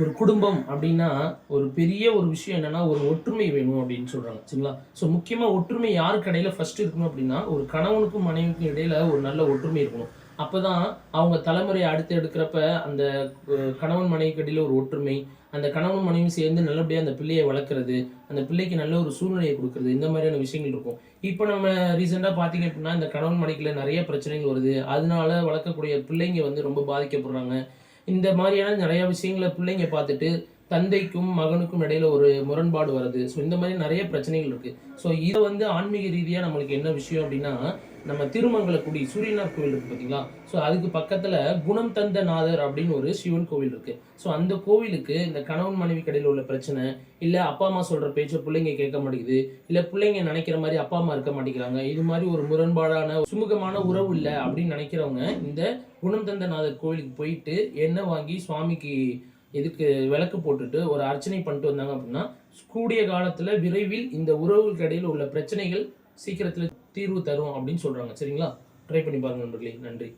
ஒரு குடும்பம் அப்படின்னா ஒரு பெரிய ஒரு விஷயம் என்னன்னா ஒரு ஒற்றுமை வேணும் அப்படின்னு சொல்றாங்க சரிங்களா. ஸோ முக்கியமா ஒற்றுமை யாருக்கு இடையில ஃபர்ஸ்ட் இருக்கணும் அப்படின்னா ஒரு கணவனுக்கும் மனைவிக்கும் இடையில ஒரு நல்ல ஒற்றுமை இருக்கணும். அப்பதான் அவங்க தலைமுறையை அடுத்து எடுக்கிறப்ப அந்த கணவன் மனைவிக்கு இடையில ஒரு ஒற்றுமை, அந்த கணவன் மனைவி சேர்ந்து நல்லபடியா அந்த பிள்ளையை வளர்க்கறது, அந்த பிள்ளைக்கு நல்ல ஒரு சூழ்நிலையை கொடுக்கறது, இந்த மாதிரியான விஷயங்கள் இருக்கும். இப்போ நம்ம ரீசெண்டா பார்த்தீங்க அப்படின்னா இந்த கணவன் மனைவிக்குள்ள நிறைய பிரச்சனைகள் வருது. அதனால வளர்க்கக்கூடிய பிள்ளைங்க வந்து ரொம்ப பாதிக்கப்படுறாங்க. இந்த மாதிரியான நிறைய விஷயங்கள பிள்ளைங்க பார்த்துட்டு, தந்தைக்கும், மகனுக்கும் இடையில ஒரு முரண்பாடு வருது. ஸோ இந்த மாரி நெறைய பிரச்சனைகள் இருக்கு. ஸோ இத வந்து ஆன்மீக ரீதியா நம்மளுக்கு என்ன விஷயம் அப்டின்னா, நம்ம திருமங்கலக்குடி சூரியனார் கோவில் இருக்கு பார்த்தீங்களா? ஸோ அதுக்கு பக்கத்துல குணம் தந்த நாதர் அப்டின்னு ஒரு சிவன் கோவில் இருக்கு. ஸோ அந்த கோவிலுக்கு இந்த கணவன் மனைவிக்கு இடையில உள்ள பிரச்சனை, இல்ல அப்பா, அம்மா சொல்ற பேச்ச புள்ளைங்க கேட்க மாட்டேங்குது, இல்ல புள்ளைங்க நெனைக்கிற மாரி அப்பா, அம்மா இருக்க மாட்டேங்கிறாங்க. இது மாரி ஒரு முரண்பாடான, சுமூகமான உறவு இல்ல அப்டின்னு நெனைக்கிறவங்க, இந்த குணம் தந்த நாதர் கோவிலுக்கு போயிட்டு எண்ணெய் வாங்கி சுவாமிக்கு இதுக்கு விளக்கு போட்டுட்டு ஒரு அர்ச்சனை பண்ணிட்டு வந்தாங்க அப்படின்னா, கூடிய காலத்துல விரைவில் இந்த உறவுகளுக்கு இடையில உள்ள பிரச்சனைகள் சீக்கிரத்துல தீர்வு தரும் அப்படின்னு சொல்றாங்க. சரிங்களா? ட்ரை பண்ணி பாருங்க நண்பர்களே. நன்றி.